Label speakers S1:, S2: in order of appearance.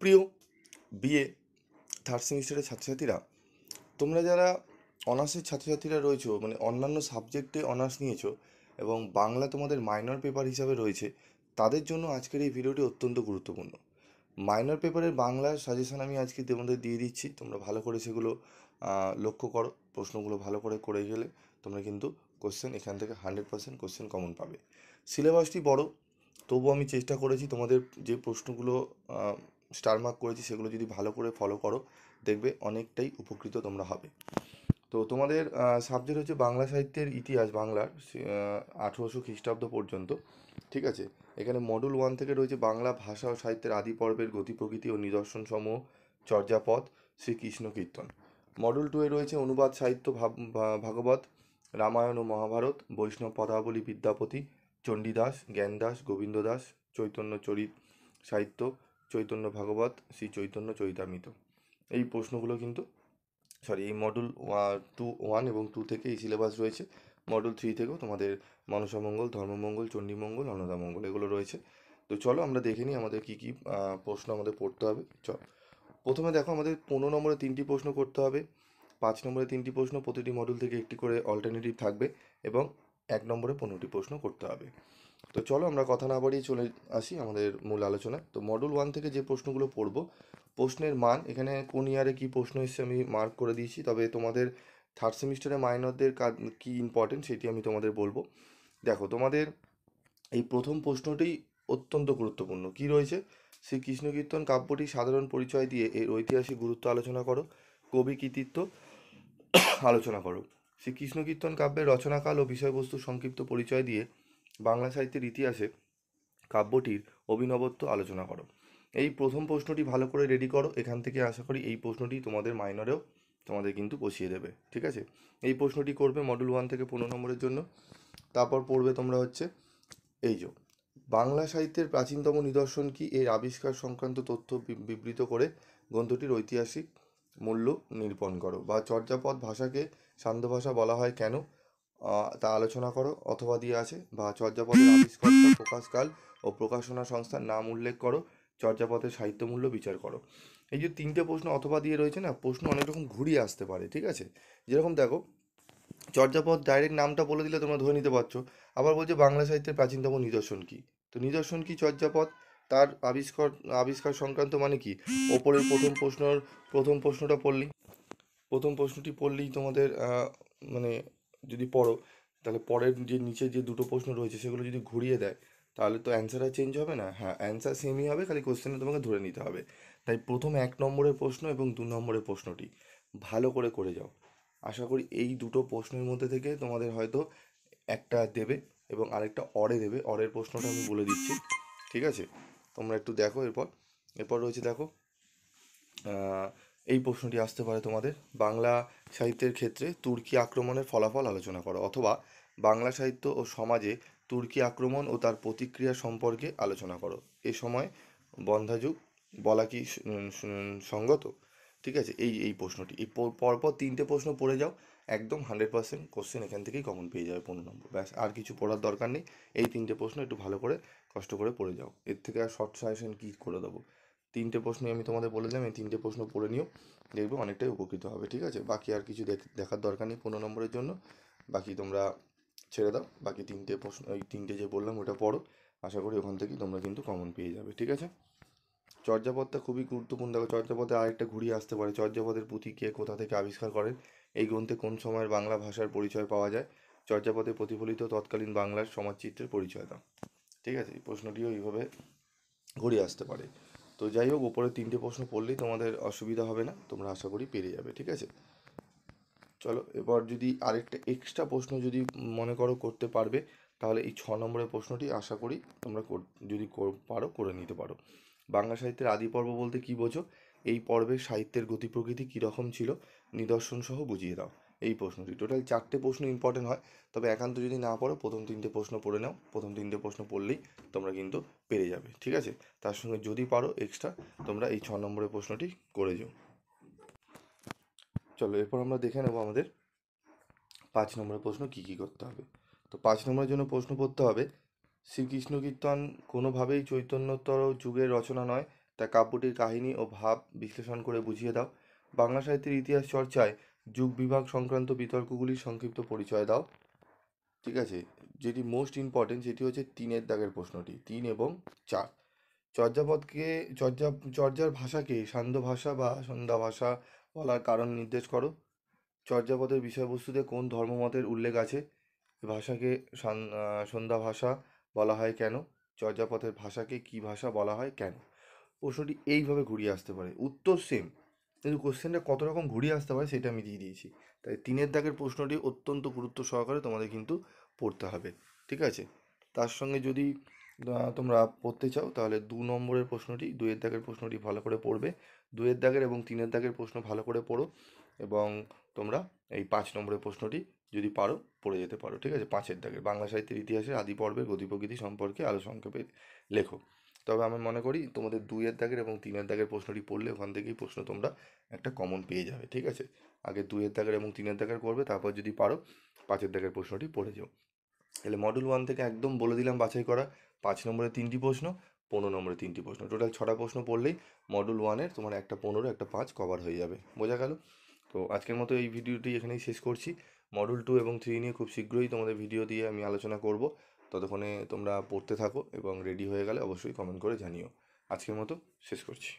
S1: প্রিয় BA third সেমিস্টারের ছাত্রছাত্রীরা, তোমরা যারা অনার্সের ছাত্রছাত্রীরা রয়েছো, মানে অন্যান্য সাবজেক্টে অনার্স নিয়েছো এবং বাংলা তোমাদের মাইনর পেপার হিসাবে রয়েছে, তাদের জন্য আজকের এই ভিডিওটি অত্যন্ত গুরুত্বপূর্ণ। মাইনর পেপারের বাংলার সাজেশন আমি আজকে তোমাদের দিয়ে দিচ্ছি, তোমরা ভালো করে সেগুলো লক্ষ্য করো। প্রশ্নগুলো ভালো করে করে গেলে তোমরা কিন্তু কোশ্চেন এখান থেকে 100% কোশ্চেন কমন পাবে। সিলেবাসটি বড়, তবুও আমি চেষ্টা করেছি তোমাদের যে প্রশ্নগুলো স্টার মার্ক করেছি সেগুলো যদি ভালো করে ফলো করো, দেখবে অনেকটাই উপকৃত তোমরা হবে। তো তোমাদের সাবজেক্ট হচ্ছে বাংলা সাহিত্যের ইতিহাস, বাংলার 1800 খ্রিস্টাব্দ পর্যন্ত। ঠিক আছে, এখানে মডুল 1 থেকে রয়েছে বাংলা ভাষা ও সাহিত্যের আদি পর্বের গতি প্রকৃতি ও নিদর্শন সমূহ, চর্যাপদ, শ্রীকৃষ্ণ কীর্তন। মডুল 2 এ রয়েছে অনুবাদ সাহিত্য, ভাগবত, রামায়ণ ও মহাভারত, বৈষ্ণব পদাবলী, বিদ্যাপতি, চণ্ডীদাস, জ্ঞানদাস, গোবিন্দ দাস, চৈতন্য চরিত সাহিত্য, চৈতন্য ভাগবত, শ্রী চৈতন্য চরিতামৃত। এই প্রশ্নগুলো কিন্তু এই মডুল 1 এবং 2 থেকে এই সিলেবাস রয়েছে। মডুল 3 থেকেও তোমাদের মনসামঙ্গল, ধর্মমঙ্গল, চণ্ডীমঙ্গল, অন্নদামঙ্গল এগুলো রয়েছে। তো চলো আমরা দেখে নিই আমাদের কী কী প্রশ্ন আমাদের পড়তে হবে। প্রথমে দেখো, আমাদের 15 নম্বরে 3টি প্রশ্ন করতে হবে, 5 নম্বরে 3টি প্রশ্ন, প্রতিটি মডুল থেকে একটি করে অল্টারনেটিভ থাকবে এবং 1 নম্বরে 15টি প্রশ্ন করতে হবে। তো চলো আমরা কথা না বাড়িয়ে চলে আসি আমাদের মূল আলোচনায়। তো মডুল 1 থেকে যে প্রশ্নগুলো পড়বো, প্রশ্নের মান এখানে কোন ইয়ারে কী প্রশ্ন এসছে আমি মার্ক করে দিয়েছি, তবে তোমাদের থার্ড সেমিস্টারে মাইনরদের কী ইম্পর্টেন্ট সেটি আমি তোমাদের বলবো। দেখো, তোমাদের এই প্রথম প্রশ্নটি অত্যন্ত গুরুত্বপূর্ণ। কি রয়েছে? শ্রীকৃষ্ণ কীর্তন কাব্যটি সাধারণ পরিচয় দিয়ে এর ঐতিহাসিক গুরুত্ব আলোচনা করো, কবি কৃতিত্ব আলোচনা করো। শ্রীকৃষ্ণ কীর্তন কাব্যের রচনাকাল ও বিষয়বস্তু সংক্ষিপ্ত পরিচয় দিয়ে বাংলা সাহিত্যের ইতিহাসে কাব্যটির অভিনবত্ব আলোচনা করো। এই প্রথম প্রশ্নটি ভালো করে রেডি করো, এখান থেকে আশা করি এই প্রশ্নটি তোমাদের মাইনরেও তোমাদের কিন্তু বসিয়ে দেবে। ঠিক আছে, এই প্রশ্নটি করবে মডুল 1 থেকে 15 নম্বরের জন্য। তারপর পড়বে তোমরা হচ্ছে এই যে বাংলা সাহিত্যের প্রাচীনতম নিদর্শন কি, এর আবিষ্কার সংক্রান্ত তথ্য বিবৃত করে গ্রন্থটির ঐতিহাসিক মূল্য নিরূপণ করো। বা চর্যাপদ ভাষাকে সান্ধ্য ভাষা বলা হয় কেন, তা আলোচনা করো, অথবা দিয়ে আছে। বা চর্যাপদের আবিষ্কর্তা, প্রকাশকাল ও প্রকাশনা সংস্থার নাম উল্লেখ করো, চর্যাপদের সাহিত্য মূল্য বিচার করো। এই যে 3টে প্রশ্ন অথবা দিয়ে রয়েছে না, প্রশ্ন অনেক রকম ঘুরিয়ে আসতে পারে। ঠিক আছে, যেরকম দেখো, চর্যাপদ ডাইরেক্ট নামটা বলে দিলে তোমরা ধরে নিতে পারছো। আবার বলছে বাংলা সাহিত্যের প্রাচীনতম নিদর্শন কি, তো নিদর্শন কি চর্যাপদ, তার আবিষ্কার আবিষ্কার সংক্রান্ত মানে কি। ওপরের প্রথম প্রশ্নটা পড়লেই, প্রথম প্রশ্নটি পড়লেই তোমাদের মানে যদি পড়ো, তাহলে পরের যে নিচে যে দুটো প্রশ্ন রয়েছে সেগুলো যদি ঘুরিয়ে দেয়, তাহলে তো অ্যান্সার আর চেঞ্জ হবে না। হ্যাঁ, অ্যান্সার সেমই হবে, খালি কোশ্চেনে তোমাকে ধরে নিতে হবে। তাই প্রথম 1 নম্বরের প্রশ্ন এবং 2 নম্বরের প্রশ্নটি ভালো করে করে যাও। আশা করি এই দুটো প্রশ্নের মধ্যে থেকে তোমাদের হয়তো একটা দেবে এবং আরেকটা অরে দেবে। অরের প্রশ্নটা আমি বলে দিচ্ছি। ঠিক আছে, তোমরা একটু দেখো। এরপর রয়েছে, দেখো, এই প্রশ্নটি আসতে পারে তোমাদের, বাংলা সাহিত্যের ক্ষেত্রে তুর্কি আক্রমণের ফলাফল আলোচনা করো, অথবা বাংলা সাহিত্য ও সমাজে তুর্কি আক্রমণ ও তার প্রতিক্রিয়া সম্পর্কে আলোচনা করো। এ সময় বন্ধ্যাযুগ বলা কি সঙ্গত? ঠিক আছে, এই প্রশ্নটি, এই পরপর 3টে প্রশ্ন পড়ে যাও, একদম 100% কোশ্চেন এখান থেকেই কমন পেয়ে যাবে 15 নম্বর। ব্যাস, আর কিছু পড়ার দরকার নেই। এই 3টে প্রশ্ন একটু ভালো করে কষ্ট করে পড়ে যাও, এর থেকে আর শর্ট সাজেশন কী করে দেবো। 3টে প্রশ্নই আমি তোমাদের বলে দিলাম, এই 3টে প্রশ্ন পড়ে নিও, দেখবে অনেকটাই উপকৃত হবে। ঠিক আছে, বাকি আর কিছু দেখার দরকার নেই 15 নম্বরের জন্য। বাকি তোমরা ছেড়ে দাও, বাকি 3টে প্রশ্ন, এই 3টে যে বললাম ওটা পড়ো, আশা করি ওখান থেকেই তোমরা কিন্তু কমন পেয়ে যাবে। ঠিক আছে, চর্যাপদটা খুবই গুরুত্বপূর্ণ। দেখো, চর্যাপদে আরেকটা ঘুরিয়ে আসতে পারে, চর্যাপদের পুঁথি কে কোথা থেকে আবিষ্কার করেন, এই গ্রন্থে কোন সময়ের বাংলা ভাষার পরিচয় পাওয়া যায়, চর্যাপদে প্রতিফলিত তৎকালীন বাংলার সমাজচিত্রের পরিচয় দাও। ঠিক আছে, এই প্রশ্নটিও এইভাবে ঘুরিয়ে আসতে পারে। তো যাই হোক, ওপরে 3টে প্রশ্ন পড়লেই তোমাদের অসুবিধা হবে না, তোমরা আশা করি পেরে যাবে। ঠিক আছে, চলো এবার যদি আরেকটা এক্সট্রা প্রশ্ন যদি মনে করো করতে পারবে, তাহলে এই 6 নম্বরের প্রশ্নটি আশা করি তোমরা যদি পারো করে নিতে পারো। বাংলা সাহিত্যের আদি পর্ব বলতে কী বোঝো, এই পর্বে সাহিত্যের গতি প্রকৃতি কীরকম ছিল, নিদর্শন সহ বুঝিয়ে দাও। এই প্রশ্নটি টোটাল 4টে প্রশ্ন ইম্পর্টেন্ট হয়, তবে একান্ত যদি না পড়ো প্রথম 3টে প্রশ্ন পড়ে নাও। প্রথম 3টে প্রশ্ন পড়লেই তোমরা কিন্তু পেরে যাবে। ঠিক আছে, তার সঙ্গে যদি পারো এক্সট্রা তোমরা এই 6 নম্বরের প্রশ্নটি করে যাও। চলো এরপর আমরা দেখে নেবো আমাদের 5 নম্বরের প্রশ্ন কী কী করতে হবে। তো 5 নম্বরের জন্য প্রশ্ন পড়তে হবে, শ্রীকৃষ্ণ কীর্তন কোনোভাবেই চৈতন্যোত্তর যুগের রচনা নয়, তা কাব্যটির কাহিনী ও ভাব বিশ্লেষণ করে বুঝিয়ে দাও। বাংলা সাহিত্যের ইতিহাস চর্চায় যুগ বিভাগ সংক্রান্ত বিতর্কগুলির সংক্ষিপ্ত পরিচয় দাও। ঠিক আছে, যেটি মোস্ট ইম্পর্টেন্ট সেটি হচ্ছে 3-এর দাগের প্রশ্নটি, 3 এবং 4। চর্যাপদকে চর্যার ভাষাকে সান্ধ্য ভাষা বা সন্ধ্যা ভাষা বলার কারণ নির্দেশ করো। চর্যাপদের বিষয়বস্তুতে কোন ধর্মমতের উল্লেখ আছে? ভাষাকে সন্ধ্যা ভাষা বলা হয় কেন? চর্যাপদের ভাষাকে কি ভাষা বলা হয় কেন? প্রশ্নটি এইভাবে ঘুরিয়ে আসতে পারে, উত্তর সেম, কিন্তু কোশ্চেনটা কত রকম ঘুরিয়ে আসতে পারে সেটা আমি দিয়ে দিয়েছি। তাই 3-এর দাগের প্রশ্নটি অত্যন্ত গুরুত্ব সহকারে তোমাদের কিন্তু পড়তে হবে। ঠিক আছে, তার সঙ্গে যদি তোমরা পড়তে চাও তাহলে 2 নম্বরের প্রশ্নটি, 2-এর দাগের প্রশ্নটি ভালো করে পড়বে। 2-এর দাগের এবং 3-এর দাগের প্রশ্ন ভালো করে পড়ো, এবং তোমরা এই 5 নম্বরের প্রশ্নটি যদি পারো পড়ে যেতে পারো। ঠিক আছে, 5-এর দাগের বাংলা সাহিত্যের ইতিহাসের আদি পর্বের গতি প্রকৃতি সম্পর্কে আরও সংক্ষেপে লেখো। তবে আমি মনে করি তোমাদের 2-এর দাগের এবং 3-এর দাগের প্রশ্নটি পড়লে ওখান থেকেই প্রশ্ন তোমরা একটা কমন পেয়ে যাবে। ঠিক আছে, আগে 2-এর দাগের এবং 3-এর দাগের করবে, তারপর যদি পারো 5-এর দাগের প্রশ্নটি পড়ে যাও। তাহলে মডেল 1 থেকে একদম বলে দিলাম বাছাই করা 5 নম্বরে 3টি প্রশ্ন, 15 নম্বরে 3টি প্রশ্ন, টোটাল 6টা প্রশ্ন পড়লেই মডেল 1-এর তোমার একটা 15 একটা 5 কভার হয়ে যাবে। বোঝা গেল? তো আজকের মতো এই ভিডিওটি এখানেই শেষ করছি। মডেল 2 এবং 3 নিয়ে খুব শীঘ্রই তোমাদের ভিডিও দিয়ে আমি আলোচনা করব। ততক্ষণে তোমরা পড়তে থাকো এবং রেডি হয়ে গেলে অবশ্যই কমেন্ট করে জানিও। আজকের মতো শেষ করছি।